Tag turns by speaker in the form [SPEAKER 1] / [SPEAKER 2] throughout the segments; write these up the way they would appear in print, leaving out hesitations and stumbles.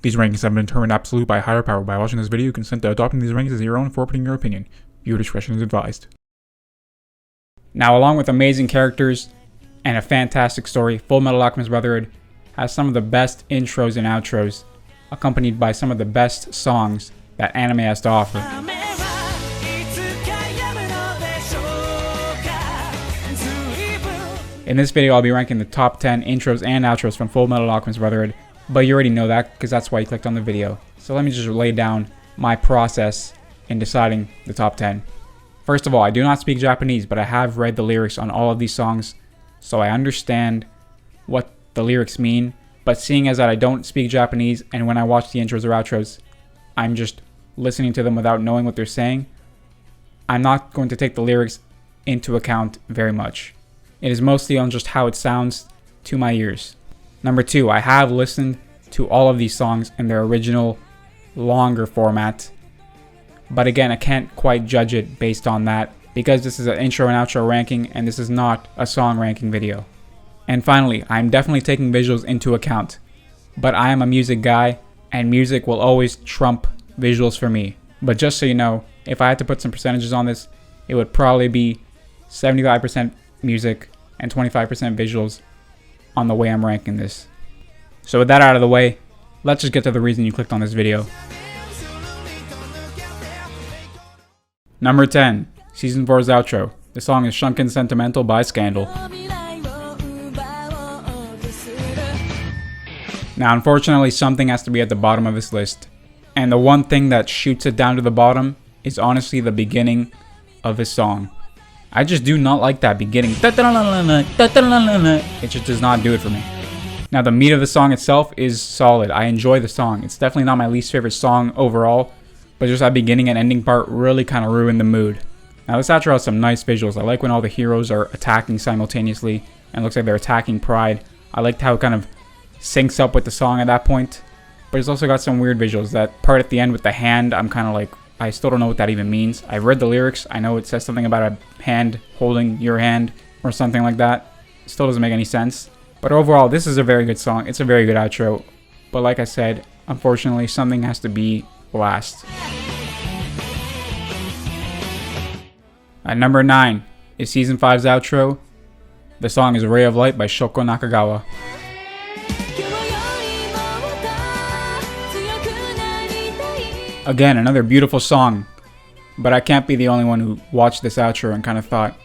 [SPEAKER 1] These rankings have been determined absolute by a higher power. By watching this video, you consent to adopting these rankings as your own and forwarding your opinion. Viewer discretion is advised.
[SPEAKER 2] Now, along with amazing characters and a fantastic story, FullMetal Alchemist Brotherhood has some of the best intros and outros, accompanied by some of the best songs that anime has to offer. In this video, I'll be ranking the top 10 intros and outros from FullMetal Alchemist Brotherhood, but you already know that because that's why you clicked on the video. So let me just lay down my process in deciding the top 10. First of all, I do not speak Japanese, but I have read the lyrics on all of these songs, so I understand what the lyrics mean. But seeing as that I don't speak Japanese, and when I watch the intros or outros, I'm just listening to them without knowing what they're saying, I'm not going to take the lyrics into account very much. It is mostly on just how it sounds to my ears. Number 2, I have listened to all of these songs in their original, longer format. But again, I can't quite judge it based on that because this is an intro and outro ranking and this is not a song ranking video. And finally, I'm definitely taking visuals into account. But I am a music guy and music will always trump visuals for me. But just so you know, if I had to put some percentages on this, it would probably be 75% music and 25% visuals on the way I'm ranking this. So with that out of the way, let's just get to the reason you clicked on this video. Number 10, Season 4's outro. The song is SHUNKAN Sentimental by Scandal. Now unfortunately, something has to be at the bottom of this list. And the one thing that shoots it down to the bottom is honestly the beginning of this song. I just do not like that beginning. It just does not do it for me. Now the meat of the song itself is solid. I enjoy the song. It's definitely not my least favorite song overall, but just that beginning and ending part really kind of ruined the mood. Now this outro has some nice visuals. I like when all the heroes are attacking simultaneously and it looks like they're attacking Pride. I liked how it kind of syncs up with the song at that point. But it's also got some weird visuals. That part at the end with the hand, I'm kind of like, I still don't know what that even means. I've read the lyrics. I know it says something about a hand holding your hand or something like that. It still doesn't make any sense. But overall, this is a very good song. It's a very good outro. But like I said, unfortunately, something has to be last. At number 9 is Season 5's outro. The song is Ray of Light by SHOKO NAKAGAWA. Again, another beautiful song, but I can't be the only one who watched this outro and kind of thought,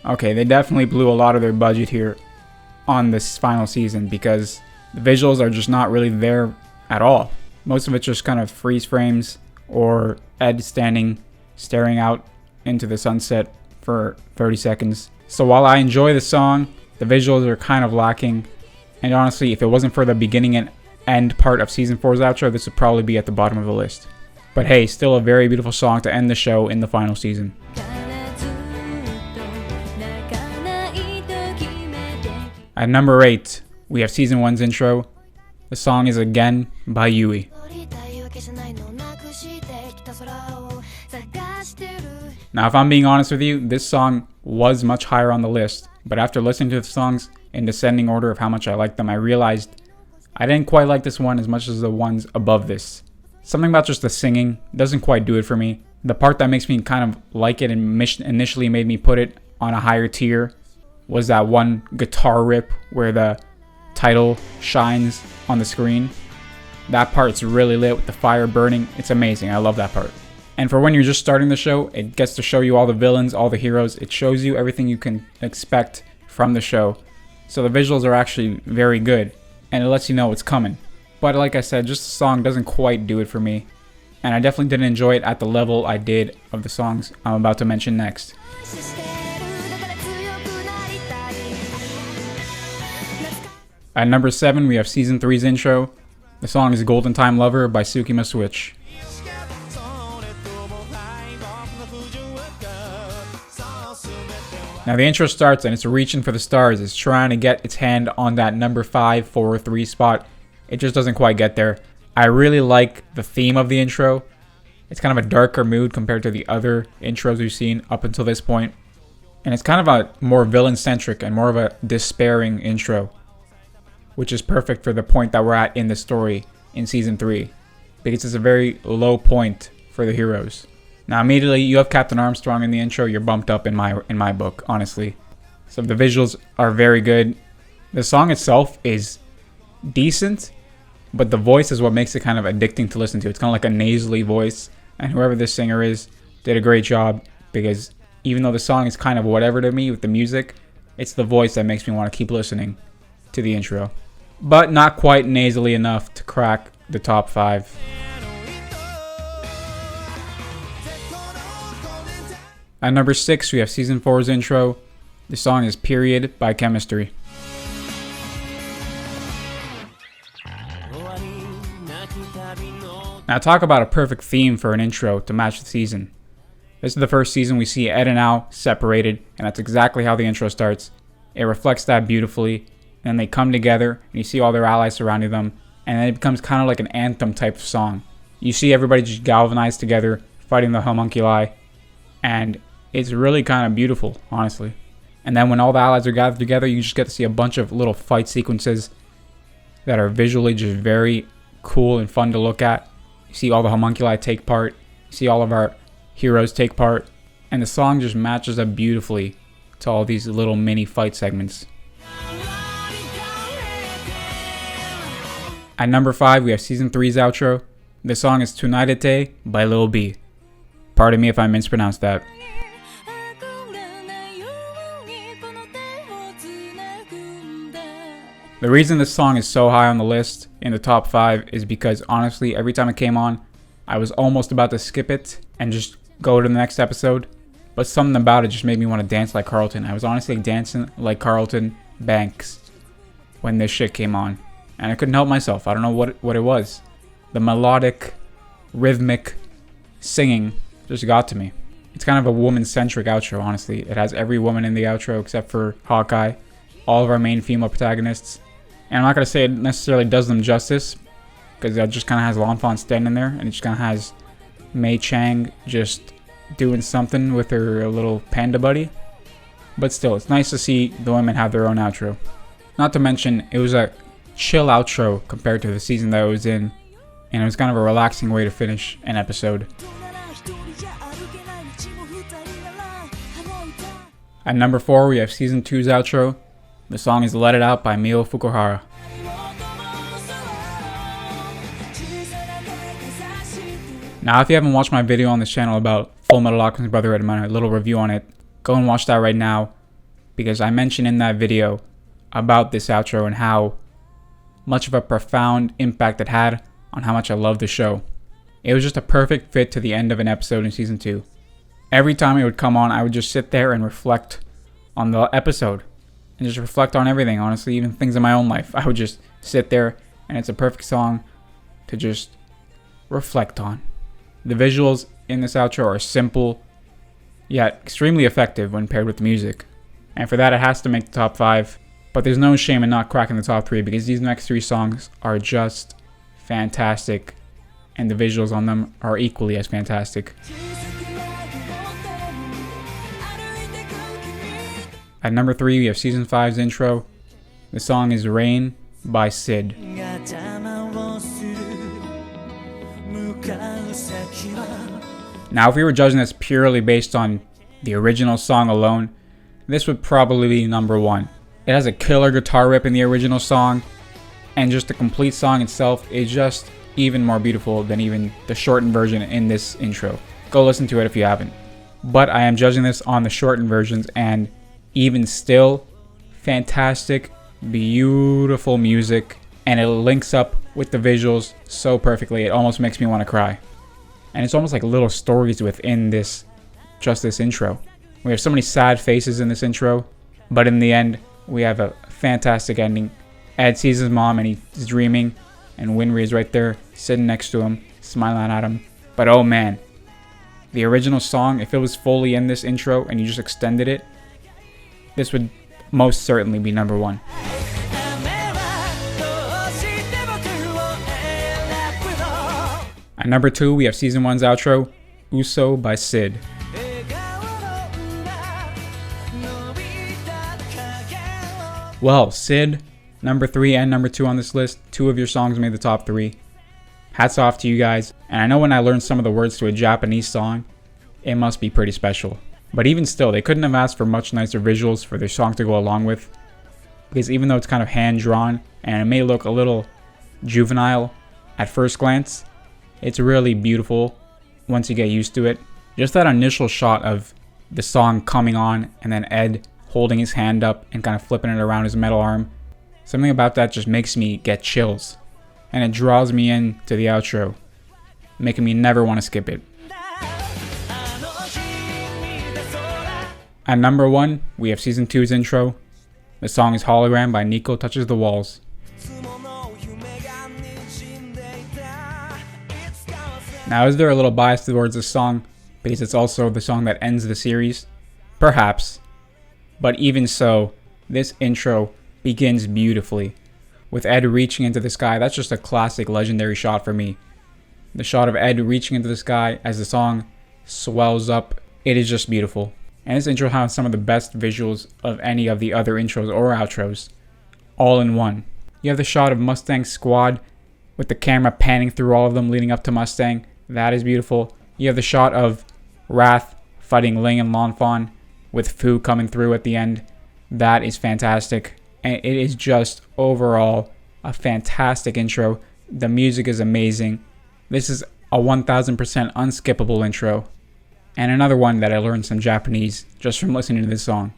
[SPEAKER 2] okay, they definitely blew a lot of their budget here on this final season because the visuals are just not really there at all. Most of it's just kind of freeze frames or Ed staring out into the sunset for 30 seconds. So while I enjoy the song, the visuals are kind of lacking. And honestly, if it wasn't for the beginning and end part of Season 4's outro, this would probably be at the bottom of the list. But hey, still a very beautiful song to end the show in the final season. At number 8, we have Season 1's intro. The song is Again by Yui. Now if I'm being honest with you, this song was much higher on the list, but after listening to the songs in descending order of how much I liked them, I realized I didn't quite like this one as much as the ones above this. Something about just the singing doesn't quite do it for me. The part that makes me kind of like it and initially made me put it on a higher tier was that one guitar rip where the title shines on the screen. That part's really lit with the fire burning. It's amazing. I love that part. And for when you're just starting the show, it gets to show you all the villains, all the heroes. It shows you everything you can expect from the show. So the visuals are actually very good and it lets you know what's coming. But like I said, just the song doesn't quite do it for me. And I definitely didn't enjoy it at the level I did of the songs I'm about to mention next. At number 7, we have Season 3's intro. The song is Golden Time Lover by SUKIMA Switch. Now the intro starts and it's reaching for the stars. It's trying to get its hand on that number 5, 4, 3 spot. It just doesn't quite get there. I really like the theme of the intro. It's kind of a darker mood compared to the other intros we've seen up until this point. And it's kind of a more villain-centric and more of a despairing intro, which is perfect for the point that we're at in the story. in Season 3, because it's a very low point for the heroes. Now immediately you have Captain Armstrong in the intro, you're bumped up in my book, honestly. So the visuals are very good. The song itself is decent, but the voice is what makes it kind of addicting to listen to. It's kind of like a nasally voice, and whoever this singer is did a great job, because even though the song is kind of whatever to me with the music, it's the voice that makes me want to keep listening to the intro. But not quite nasally enough to crack the top 5. At number 6, we have Season 4's intro. The song is Period by Chemistry. Now talk about a perfect theme for an intro to match the season. This is the first season we see Ed and Al separated, and that's exactly how the intro starts. It reflects that beautifully, and they come together, and you see all their allies surrounding them, and then it becomes kind of like an anthem type of song. You see everybody just galvanized together, fighting the homunculi, and it's really kind of beautiful, honestly. And then when all the allies are gathered together, you just get to see a bunch of little fight sequences that are visually just very cool and fun to look at. You see all the homunculi take part, you see all of our heroes take part, and the song just matches up beautifully to all these little mini fight segments. At number 5, we have Season 3's outro. The song is TSUNAIDE by LIL'B. Pardon me if I mispronounced that. The reason this song is so high on the list in the top 5 is because honestly, every time it came on, I was almost about to skip it and just go to the next episode. But something about it just made me want to dance like Carlton. I was honestly dancing like Carlton Banks when this shit came on. And I couldn't help myself. I don't know what it was. The melodic, rhythmic singing just got to me. It's kind of a woman-centric outro, honestly. It has every woman in the outro except for Hawkeye. All of our main female protagonists. And I'm not going to say it necessarily does them justice, because it just kind of has L'Enfant standing there, and it just kind of has Mei Chang just doing something with her little panda buddy. But still, it's nice to see the women have their own outro. Not to mention, it was a chill outro compared to the season that it was in, and it was kind of a relaxing way to finish an episode. At number 4, we have Season 2's outro. The song is Let It Out by MIHO FUKUHARA. Now, if you haven't watched my video on this channel about FullMetal Alchemist Brotherhood and my little review on it, go and watch that right now, because I mentioned in that video about this outro and how much of a profound impact it had on how much I love the show. It was just a perfect fit to the end of an episode in Season 2. Every time it would come on, I would just sit there and reflect on the episode. And just reflect on everything, honestly, even things in my own life. I would just sit there, and it's a perfect song to just reflect on. The visuals in this outro are simple, yet extremely effective when paired with the music. And for that, it has to make the top 5. But there's no shame in not cracking the top 3, because these next 3 songs are just fantastic, and the visuals on them are equally as fantastic. At number 3, we have Season 5's intro. The song is Rain by Sid. Now, if we were judging this purely based on the original song alone, this would probably be number 1. It has a killer guitar rip in the original song, and just the complete song itself is just even more beautiful than even the shortened version in this intro. Go listen to it if you haven't. But I am judging this on the shortened versions, and even still, fantastic, beautiful music, and it links up with the visuals so perfectly, it almost makes me want to cry. And it's almost like little stories within this intro. We have so many sad faces in this intro, but in the end, we have a fantastic ending. Ed sees his mom and he's dreaming, and Winry is right there, sitting next to him, smiling at him. But oh man, the original song, if it was fully in this intro and you just extended it, this would most certainly be number 1. At number 2, we have Season 1's outro, Uso by Sid. Well, Sid, number 3 and number 2 on this list. 2 of your songs made the top 3. Hats off to you guys, and I know when I learned some of the words to a Japanese song, it must be pretty special. But even still, they couldn't have asked for much nicer visuals for their song to go along with, because even though it's kind of hand-drawn, and it may look a little juvenile at first glance, it's really beautiful once you get used to it. Just that initial shot of the song coming on, and then Ed holding his hand up and kind of flipping it around his metal arm, something about that just makes me get chills. And it draws me in to the outro, making me never want to skip it. At number 1, we have Season 2's intro. The song is Hologram by NICO Touches the Walls. Now, is there a little bias towards this song because it's also the song that ends the series? Perhaps. But even so, this intro begins beautifully. With Ed reaching into the sky, that's just a classic legendary shot for me. The shot of Ed reaching into the sky as the song swells up, it is just beautiful. And this intro has some of the best visuals of any of the other intros or outros, all in one. You have the shot of Mustang's squad with the camera panning through all of them leading up to Mustang. That is beautiful. You have the shot of Wrath fighting Ling and Lanfan with Fu coming through at the end. That is fantastic. And it is just overall a fantastic intro. The music is amazing. This is a 1000% unskippable intro. And another one that I learned some Japanese just from listening to this song.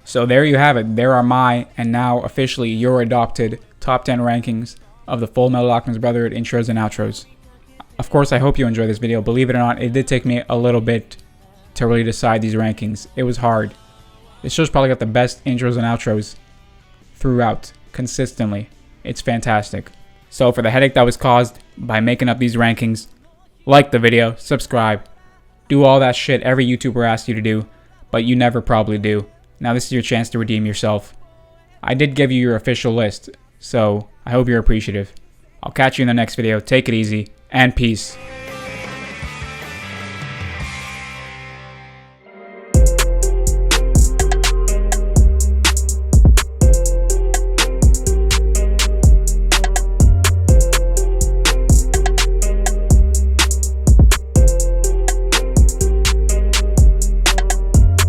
[SPEAKER 2] So there you have it. There are my, and now officially your adopted, top 10 rankings of the FullMetal Alchemist Brotherhood intros and outros. Of course, I hope you enjoyed this video. Believe it or not, it did take me a little bit to really decide these rankings. It was hard. This show's probably got the best intros and outros throughout, consistently. It's fantastic. So for the headache that was caused by making up these rankings, like the video, subscribe, do all that shit every YouTuber asks you to do, but you never probably do. Now this is your chance to redeem yourself. I did give you your official list, so I hope you're appreciative. I'll catch you in the next video. Take it easy, and peace.